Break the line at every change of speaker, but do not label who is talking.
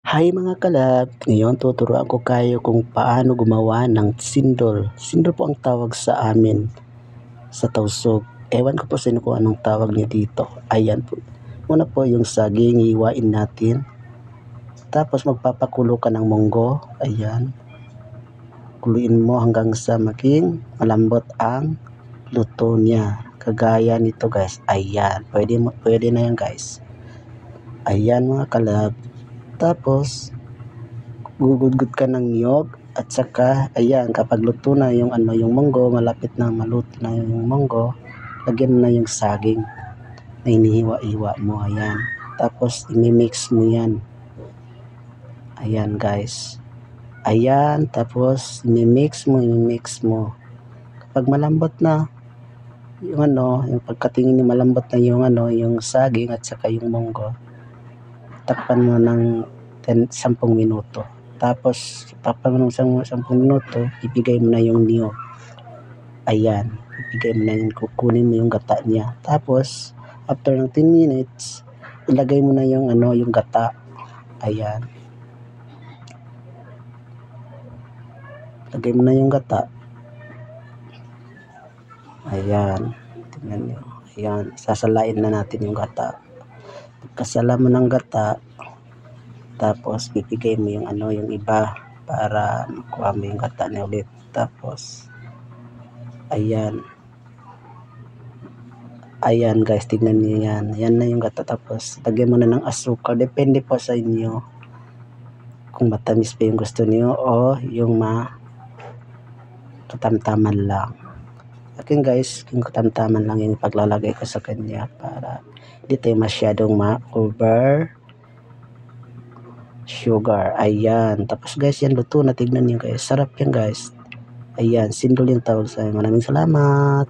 Hi mga kalab! Ngayon tuturuan ko kayo kung paano gumawa ng sindol. Sindol po ang tawag sa amin sa Tausug. Ewan ko po sa inyo kung anong tawag niyo dito. Ayan po. Una po yung saging, iiwain natin. Tapos magpapakulo ka ng munggo. Ayan. Kuluin mo hanggang sa maging malambot ang luto niya. Kagaya nito guys. Ayan. Pwede na yan guys. Ayan mga kalab. Tapos gugudgud ka ng niyog at saka ayan, kapag luto na yung yung munggo, malapit na maluto na yung munggo, lagyan mo na yung saging na inihiwa-hiwa mo. Ayan, tapos i-mix mo yan. Ayan guys, ayan, tapos i-mix mo. Kapag malambot na yung yung pagkatingin ni malambot na yung yung saging at saka yung munggo, takpan mo ng 10 minuto. Tapos takpan mo ng 10 minuto, ibigay mo na yung niyog. Ayan, ibigay mo na yun, kukunin mo yung gata niya. Tapos after ng 10 minutes, ilagay mo na yung yung gata. Ayan. Lagay mo na yung gata. Ayan. Tingnan niyo. Ayan, sasalain na natin yung gata. Pagkasala mo ng gata, tapos bibigay mo yung yung iba para makuha mo yung gata niya ulit. Tapos ayan guys, tignan niyo yan. Ayan na yung gata. Tapos lagyan mo na ng asukal. Depende po sa inyo kung matamis pa yung gusto niyo o yung katamtaman lang. Akin guys, yung katamtaman lang yung paglalagay ko sa kanya para hindi tayo masyadong ma-over sugar. Ayan. Tapos guys, yan luto na. Tignan niyo guys. Sarap yan guys. Ayan. Sindol yung tawag sa amin. Maraming salamat.